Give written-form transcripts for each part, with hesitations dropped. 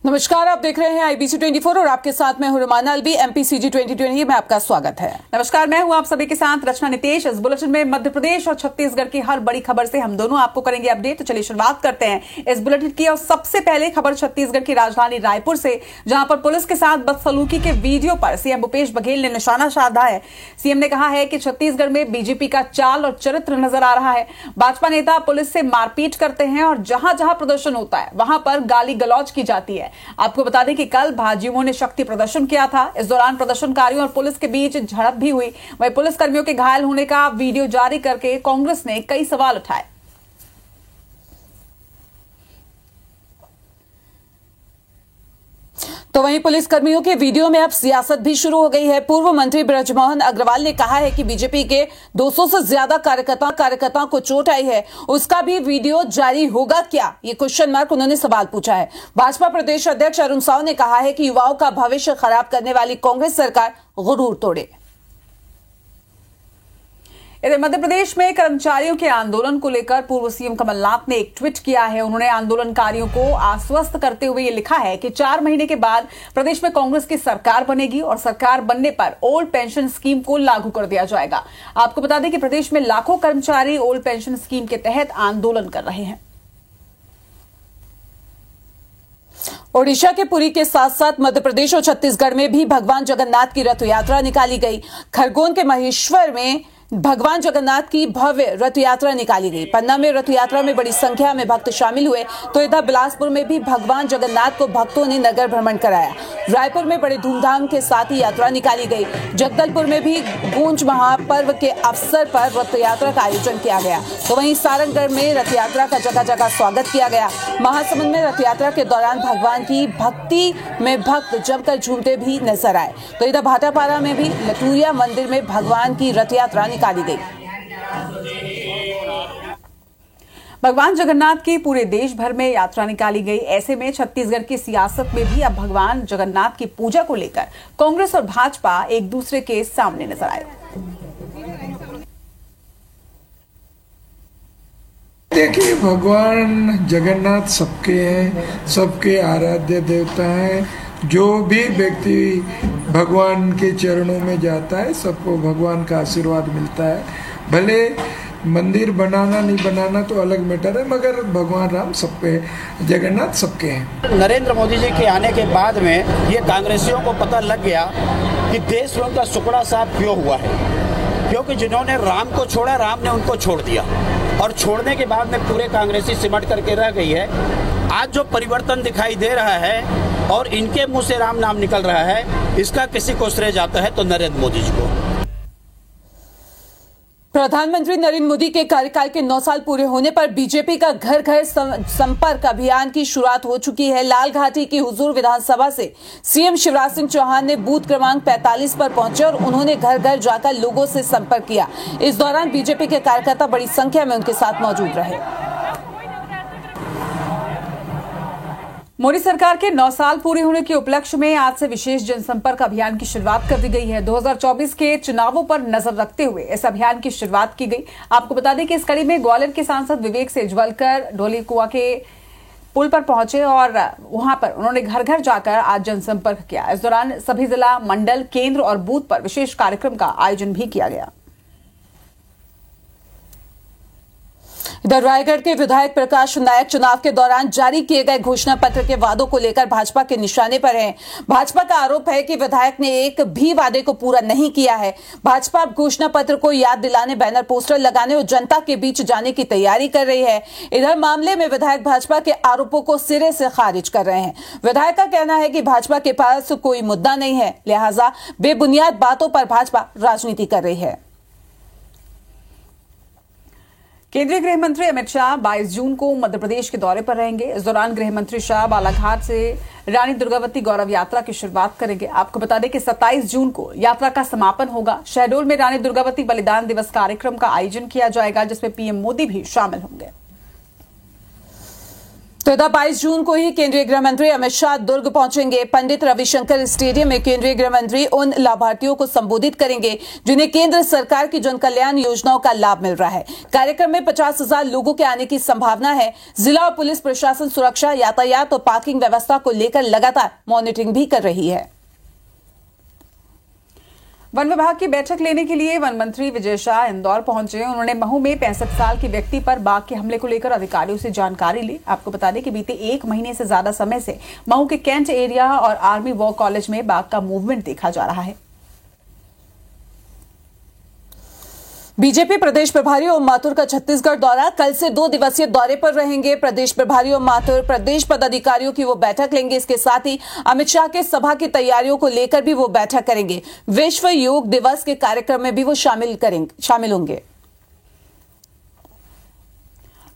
नमस्कार, आप देख रहे हैं IBC 24 और आपके साथ मैं हूं रुमाना अलवी। MPCG 2020 में आपका स्वागत है। नमस्कार, मैं हूं आप सभी के साथ रचना नितेश। इस बुलेटिन में मध्य प्रदेश और छत्तीसगढ़ की हर बड़ी खबर से हम दोनों आपको करेंगे अपडेट। तो चलिए शुरुआत करते हैं इस बुलेटिन की। और सबसे पहले खबर छत्तीसगढ़ की राजधानी रायपुर से, जहां पर पुलिस के साथ बदसलूकी के वीडियो पर सीएम भूपेश बघेल ने निशाना साधा है। सीएम ने कहा है कि छत्तीसगढ़ में बीजेपी का चाल और चरित्र नजर आ रहा है। भाजपा नेता पुलिस से मारपीट करते हैं और जहां जहां प्रदर्शन होता है वहां पर गाली गलौज की जाती है। आपको बता दें कि कल भाजयुमों ने शक्ति प्रदर्शन किया था। इस दौरान प्रदर्शनकारियों और पुलिस के बीच झड़प भी हुई। वहीं पुलिसकर्मियों के घायल होने का वीडियो जारी करके कांग्रेस ने कई सवाल उठाए। तो वहीं पुलिसकर्मियों के वीडियो में अब सियासत भी शुरू हो गई है। पूर्व मंत्री बृजमोहन अग्रवाल ने कहा है कि बीजेपी के 200 से ज्यादा कार्यकर्ताओं को चोट आई है, उसका भी वीडियो जारी होगा क्या, ये क्वेश्चन मार्क उन्होंने सवाल पूछा है। भाजपा प्रदेश अध्यक्ष अरुण साव ने कहा है कि युवाओं का भविष्य खराब करने वाली कांग्रेस सरकार गुरूर तोड़े। इधर मध्य प्रदेश में कर्मचारियों के आंदोलन को लेकर पूर्व सीएम कमलनाथ ने एक ट्वीट किया है। उन्होंने आंदोलनकारियों को आश्वस्त करते हुए ये लिखा है कि 4 महीने के बाद प्रदेश में कांग्रेस की सरकार बनेगी और सरकार बनने पर ओल्ड पेंशन स्कीम को लागू कर दिया जाएगा। आपको बता दें कि प्रदेश में लाखों कर्मचारी ओल्ड पेंशन स्कीम के तहत आंदोलन कर रहे हैं। ओडिशा के पुरी के साथ साथ मध्य प्रदेश और छत्तीसगढ़ में भी भगवान जगन्नाथ की रथ यात्रा निकाली गई। खरगोन के महेश्वर में भगवान जगन्नाथ की भव्य रथ यात्रा निकाली गई। पन्ना में रथ यात्रा में बड़ी संख्या में भक्त शामिल हुए। तो इधर बिलासपुर में भी भगवान जगन्नाथ को भक्तों ने नगर भ्रमण कराया। रायपुर में बड़े धूमधाम के साथ ही यात्रा निकाली गई। जगदलपुर में भी गूंज महापर्व के अवसर पर रथ यात्रा का आयोजन किया गया। तो वहीं सारंगगढ़ में रथ यात्रा का जगह जगह स्वागत किया गया। महासमुंद में रथ यात्रा के दौरान भगवान की भक्ति में भक्त जमकर झूमते भी नजर आए। तो इधर भाटापारा में भी लटूरिया मंदिर में भगवान की रथ यात्रा निकाली गई। भगवान जगन्नाथ की पूरे देश भर में यात्रा निकाली गई। ऐसे में छत्तीसगढ़ की सियासत में भी अब भगवान जगन्नाथ की पूजा को लेकर कांग्रेस और भाजपा एक दूसरे के सामने नजर आए। देखिए, भगवान जगन्नाथ सबके हैं, सबके आराध्य देवता हैं। जो भी व्यक्ति भगवान के चरणों में जाता है सबको भगवान का आशीर्वाद मिलता है। भले मंदिर बनाना नहीं बनाना तो अलग मैटर है, मगर भगवान राम सबके, जगन्नाथ सबके हैं। नरेंद्र मोदी जी के आने के बाद में ये कांग्रेसियों को पता लग गया कि देश में उनका सुकड़ा साफ क्यों हुआ है, क्योंकि जिन्होंने राम को छोड़ा, राम ने उनको छोड़ दिया और छोड़ने के बाद में पूरे कांग्रेसी सिमट करके रह गई है। आज जो परिवर्तन दिखाई दे रहा है और इनके मुंह से राम नाम निकल रहा है, इसका किसी को श्रेय जाता है तो नरेंद्र मोदी जी को। प्रधानमंत्री नरेंद्र मोदी के कार्यकाल के 9 साल पूरे होने पर बीजेपी का घर घर संपर्क अभियान की शुरुआत हो चुकी है। लाल घाटी की हुजूर विधानसभा से सीएम शिवराज सिंह चौहान ने बूथ क्रमांक 45 पर पहुंचे और उन्होंने घर घर जाकर लोगों से संपर्क किया। इस दौरान बीजेपी के कार्यकर्ता बड़ी संख्या में उनके साथ मौजूद रहे। मोदी सरकार के 9 साल पूरे होने के उपलक्ष्य में आज से विशेष जनसंपर्क अभियान की शुरुआत कर दी गई है। 2024 के चुनावों पर नजर रखते हुए इस अभियान की शुरुआत की गई। आपको बता दें कि इस कड़ी में ग्वालियर के सांसद विवेक सेजवलकर ढोली कुआं के पुल पर पहुंचे और वहां पर उन्होंने घर घर जाकर आज जनसंपर्क किया। इस दौरान सभी जिला, मंडल, केंद्र और बूथ पर विशेष कार्यक्रम का आयोजन भी किया गया। इधर रायगढ़ के विधायक प्रकाश नायक चुनाव के दौरान जारी किए गए घोषणा पत्र के वादों को लेकर भाजपा के निशाने पर हैं। भाजपा का आरोप है कि विधायक ने एक भी वादे को पूरा नहीं किया है। भाजपा अब घोषणा पत्र को याद दिलाने, बैनर पोस्टर लगाने और जनता के बीच जाने की तैयारी कर रही है। इधर मामले में विधायक भाजपा के आरोपों को सिरे से खारिज कर रहे हैं। विधायक का कहना है कि भाजपा के पास कोई मुद्दा नहीं है, लिहाजा बेबुनियाद बातों पर भाजपा राजनीति कर रही है। केंद्रीय गृह मंत्री अमित शाह 22 जून को मध्य प्रदेश के दौरे पर रहेंगे। इस दौरान गृह मंत्री शाह बालाघाट से रानी दुर्गावती गौरव यात्रा की शुरुआत करेंगे। आपको बता दें कि 27 जून को यात्रा का समापन होगा। शहडोल में रानी दुर्गावती बलिदान दिवस कार्यक्रम का आयोजन किया जाएगा, जिसमें पीएम मोदी भी शामिल होंगे। तो इधर 22 जून को ही केंद्रीय गृह मंत्री अमित शाह दुर्ग पहुंचेंगे। पंडित रविशंकर स्टेडियम में केंद्रीय गृह मंत्री उन लाभार्थियों को संबोधित करेंगे जिन्हें केंद्र सरकार की जन कल्याण योजनाओं का लाभ मिल रहा है। कार्यक्रम में 50,000 लोगों के आने की संभावना है। जिला और पुलिस प्रशासन सुरक्षा, यातायात और पार्किंग व्यवस्था को लेकर लगातार मॉनिटरिंग भी कर रही है। वन विभाग की बैठक लेने के लिए वन मंत्री विजय शाह इंदौर पहुंचे। उन्होंने महू में 65 साल के व्यक्ति पर बाघ के हमले को लेकर अधिकारियों से जानकारी ली। आपको बता दें कि बीते 1 महीने से ज्यादा समय से महू के कैंट एरिया और आर्मी वॉर कॉलेज में बाघ का मूवमेंट देखा जा रहा है। बीजेपी प्रदेश प्रभारी ओम माथुर का छत्तीसगढ़ दौरा। कल से 2 दिवसीय दौरे पर रहेंगे प्रदेश प्रभारी ओम माथुर। प्रदेश पदाधिकारियों की वो बैठक लेंगे। इसके साथ ही अमित शाह के सभा की तैयारियों को लेकर भी वो बैठक करेंगे। विश्व योग दिवस के कार्यक्रम में भी वो शामिल होंगे।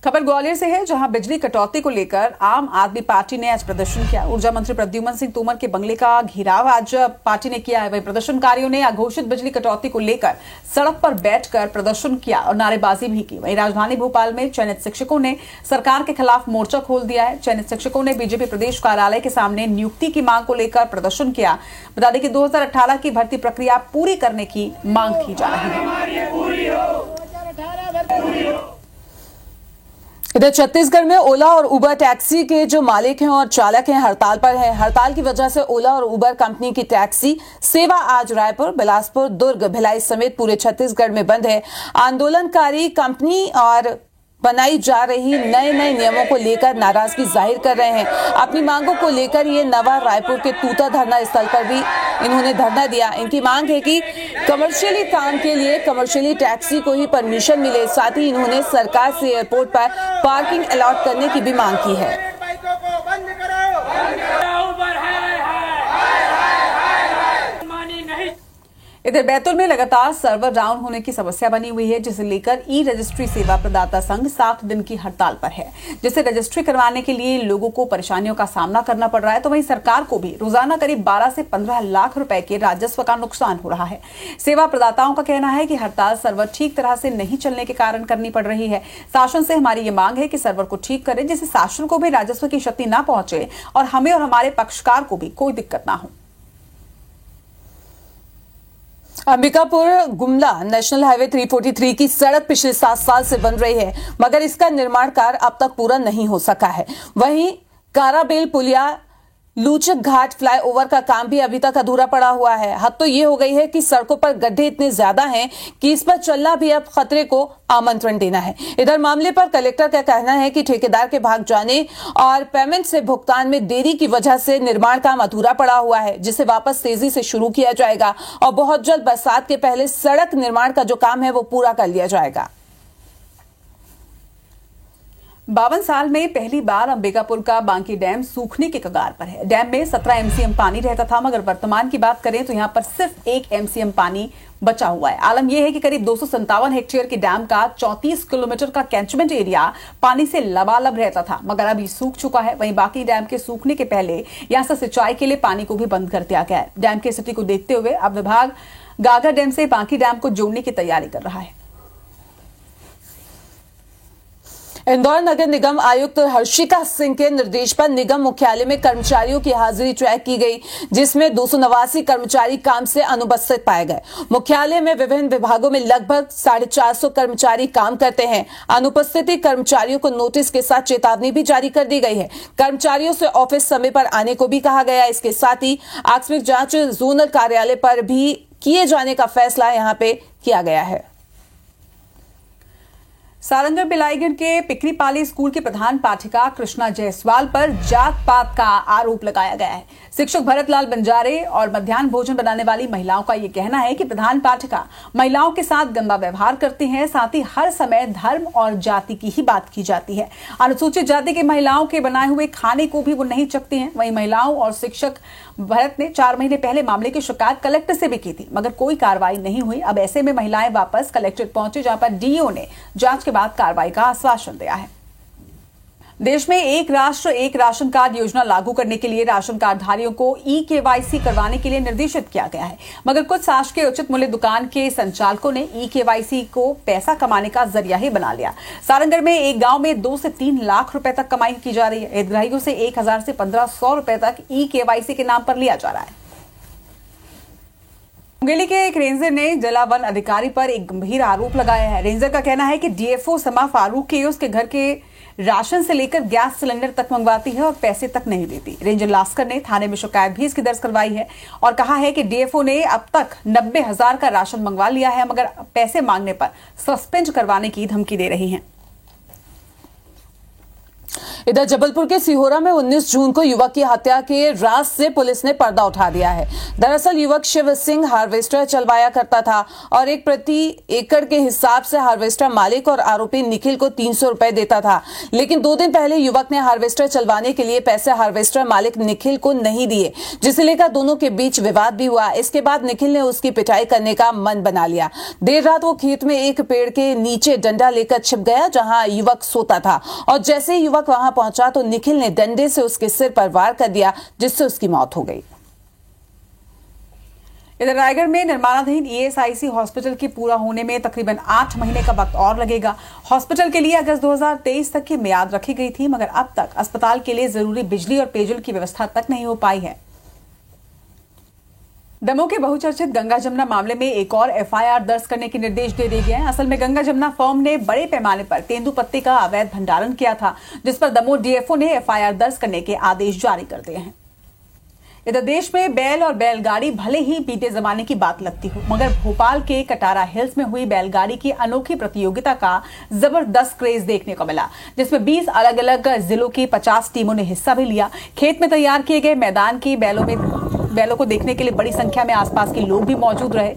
खबर ग्वालियर से है, जहां बिजली कटौती को लेकर आम आदमी पार्टी ने आज प्रदर्शन किया। ऊर्जा मंत्री प्रद्युम्न सिंह तोमर के बंगले का घेराव आज पार्टी ने किया है। वहीं प्रदर्शनकारियों ने अघोषित बिजली कटौती को लेकर सड़क पर बैठकर प्रदर्शन किया और नारेबाजी भी की। वहीं राजधानी भोपाल में चयनित शिक्षकों ने सरकार के खिलाफ मोर्चा खोल दिया है। चयनित शिक्षकों ने बीजेपी प्रदेश कार्यालय के सामने नियुक्ति की मांग को लेकर प्रदर्शन किया। बता दें कि 2018 की भर्ती प्रक्रिया पूरी करने की मांग की जा रही है। इधर छत्तीसगढ़ में ओला और उबर टैक्सी के जो मालिक हैं और चालक हैं हड़ताल पर हैं। हड़ताल की वजह से ओला और उबर कंपनी की टैक्सी सेवा आज रायपुर, बिलासपुर, दुर्ग, भिलाई समेत पूरे छत्तीसगढ़ में बंद है। आंदोलनकारी कंपनी और बनाई जा रही नए नियमों को लेकर नाराजगी जाहिर कर रहे हैं। अपनी मांगों को लेकर ये नवा रायपुर के तूता धरना स्थल पर भी इन्होंने धरना दिया। इनकी मांग है कि कमर्शियली काम के लिए कमर्शियली टैक्सी को ही परमिशन मिले। साथ ही इन्होंने सरकार से एयरपोर्ट पर पार्किंग अलॉट करने की भी मांग की है। इधर बैतूल में लगातार सर्वर डाउन होने की समस्या बनी हुई है, जिसे लेकर ई रजिस्ट्री सेवा प्रदाता संघ 7 दिन की हड़ताल पर है। जिससे रजिस्ट्री करवाने के लिए लोगों को परेशानियों का सामना करना पड़ रहा है, तो वहीं सरकार को भी रोजाना करीब 12 से 15 लाख रुपए के राजस्व का नुकसान हो रहा है। सेवा प्रदाताओं का कहना है कि हड़ताल सर्वर ठीक तरह से नहीं चलने के कारण करनी पड़ रही है। शासन से हमारी ये मांग है कि सर्वर को ठीक करें, जिससे शासन को भी राजस्व की क्षति न पहुंचे और हमें और हमारे पक्षकार को भी कोई दिक्कत ना हो। अंबिकापुर गुमला नेशनल हाईवे 343 की सड़क पिछले 7 साल से बन रही है, मगर इसका निर्माण कार्य अब तक पूरा नहीं हो सका है। वहीं काराबेल पुलिया लूचक घाट फ्लाईओवर का काम भी अभी तक अधूरा पड़ा हुआ है। हद तो ये हो गई है कि सड़कों पर गड्ढे इतने ज्यादा हैं कि इस पर चलना भी अब खतरे को आमंत्रण देना है। इधर मामले पर कलेक्टर का कहना है कि ठेकेदार के भाग जाने और पेमेंट से भुगतान में देरी की वजह से निर्माण काम अधूरा पड़ा हुआ है, जिसे वापस तेजी से शुरू किया जाएगा और बहुत जल्द बरसात के पहले सड़क निर्माण का जो काम है वो पूरा कर लिया जाएगा। 52 साल में पहली बार अंबिकापुर का बांकी डैम सूखने के कगार पर है। डैम में 17 एमसीएम पानी रहता था, मगर वर्तमान की बात करें तो यहां पर सिर्फ 1 एमसीएम पानी बचा हुआ है। आलम यह है कि करीब 257 हेक्टेयर के डैम का 34 किलोमीटर का कैचमेंट एरिया पानी से लबालब रहता था, मगर अभी सूख चुका है। वहीं बाकी डैम के सूखने के पहले यहां से सिंचाई के लिए पानी को भी बंद कर दिया गया है। डैम की स्थिति को देखते हुए अब विभाग गागर डैम से बांकी डैम को जोड़ने की तैयारी कर रहा है। इंदौर नगर निगम आयुक्त हर्षिका सिंह के निर्देश पर निगम मुख्यालय में कर्मचारियों की हाजिरी ट्रैक की गई, जिसमें 289 कर्मचारी काम से अनुपस्थित पाए गए। मुख्यालय में विभिन्न विभागों में लगभग 450 कर्मचारी काम करते हैं। अनुपस्थिति कर्मचारियों को नोटिस के साथ चेतावनी भी जारी कर दी गई है। कर्मचारियों से ऑफिस समय पर आने को भी कहा गया। इसके साथ ही आकस्मिक जांच जोनल कार्यालय पर भी किए जाने का फैसला यहां पे किया गया है। सारंगढ़ बिलाईगढ़ के पिकरीपाली स्कूल के प्रधान पाठिका कृष्णा जायसवाल पर जात पात का आरोप लगाया गया है। शिक्षक भरतलाल बंजारे और मध्याह्न भोजन बनाने वाली महिलाओं का यह कहना है कि प्रधान पाठिका महिलाओं के साथ गंदा व्यवहार करती हैं। साथ ही हर समय धर्म और जाति की ही बात की जाती है। अनुसूचित जाति की महिलाओं के बनाए हुए खाने को भी वो नहीं चखती हैं। वहीं महिलाओं और शिक्षक भरत ने 4 महीने पहले मामले की शिकायत कलेक्टर से भी की थी, मगर कोई कार्रवाई नहीं हुई। अब ऐसे में महिलाएं वापस कलेक्ट्रेट पहुंची, जहां पर डीईओ ने जांच के बाद कार्रवाई का आश्वासन दिया है। देश में एक राष्ट्र एक राशन कार्ड योजना लागू करने के लिए राशन कार्डधारियों को ई-केवाईसी करवाने के लिए निर्देशित किया गया है, मगर कुछ शासकीय उचित मूल्य दुकान के संचालकों ने ई-केवाईसी को पैसा कमाने का जरिया ही बना लिया। सारंगढ़ में एक गांव में 2 से 3 लाख रुपए तक कमाई की जा रही है। हितग्राहियों से 1000 से 1500 रुपए तक ई-केवाईसी के नाम पर लिया जा रहा है। मुंगेली के एक रेंजर ने जला वन अधिकारी पर एक गंभीर आरोप लगाया है। रेंजर का कहना है कि डीएफओ समा फारूक के उसके घर के राशन से लेकर गैस सिलेंडर तक मंगवाती है और पैसे तक नहीं देती। रेंजर लास्कर ने थाने में शिकायत भी इसकी दर्ज करवाई है और कहा है कि डीएफओ ने अब तक 90,000 का राशन मंगवा लिया है, मगर पैसे मांगने पर सस्पेंड करवाने की धमकी दे रही हैं। इधर जबलपुर के सिहोरा में 19 जून को युवक की हत्या के राज से पुलिस ने पर्दा उठा दिया है। दरअसल युवक शिव सिंह हार्वेस्टर चलवाया करता था और एक प्रति एकड़ के हिसाब से हार्वेस्टर मालिक और आरोपी निखिल को 300 रुपए देता था, लेकिन 2 दिन पहले युवक ने हार्वेस्टर चलवाने के लिए पैसे हार्वेस्टर मालिक निखिल को नहीं दिए, जिसे लेकर दोनों के बीच विवाद भी हुआ। इसके बाद निखिल ने उसकी पिटाई करने का मन बना लिया। देर रात वो खेत में एक पेड़ के नीचे डंडा लेकर छिप गया जहां युवक सोता था और जैसे ही युवक वहां पहुंचा तो निखिल ने डंडे से उसके सिर पर वार कर दिया, जिससे उसकी मौत हो गई। इधर रायगढ़ में निर्माणाधीन ईएसआईसी हॉस्पिटल के पूरा होने में तकरीबन 8 महीने का वक्त और लगेगा। हॉस्पिटल के लिए अगस्त 2023 तक की मियाद रखी गई थी, मगर अब तक अस्पताल के लिए जरूरी बिजली और पेयजल की व्यवस्था तक नहीं हो पाई है। दमोह के बहुचर्चित गंगा जमुना मामले में एक और एफआईआर दर्ज करने के निर्देश दे दिए गए हैं। असल में गंगा जमुना फर्म ने बड़े पैमाने पर तेंदुपत्ते का अवैध भंडारण किया था, जिस पर दमोह डीएफओ ने एफआईआर दर्ज करने के आदेश जारी कर दिए हैं। इधर देश में बैल और बैलगाड़ी भले ही बीते जमाने की बात लगती हो, मगर भोपाल के कटारा हिल्स में हुई बैलगाड़ी की अनोखी प्रतियोगिता का जबरदस्त क्रेज देखने को मिला, जिसमें 20 अलग अलग जिलों की 50 टीमों ने हिस्सा भी लिया। खेत में तैयार किए गए मैदान की बैलों को देखने के लिए बड़ी संख्या में आसपास के लोग भी मौजूद रहे।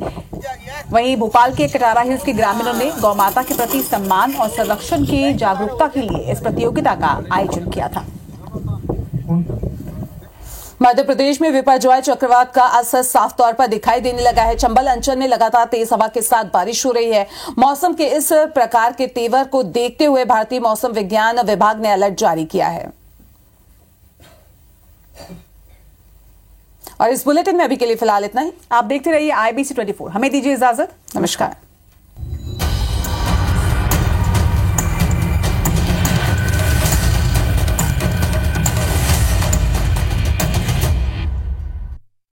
वहीं भोपाल के कटारा हिल्स के ग्रामीणों ने गौ माता के प्रति सम्मान और संरक्षण की जागरूकता के लिए इस प्रतियोगिता का आयोजन किया था। मध्य प्रदेश में विपर्जॉय चक्रवात का असर साफ तौर पर दिखाई देने लगा है। चंबल अंचल में लगातार तेज हवा के साथ बारिश हो रही है। मौसम के इस प्रकार के तेवर को देखते हुए भारतीय मौसम विज्ञान विभाग ने अलर्ट जारी किया है। और इस बुलेटिन में अभी के लिए फिलहाल इतना ही। आप देखते रहिए IBC 24। हमें दीजिए इजाजत। नमस्कार।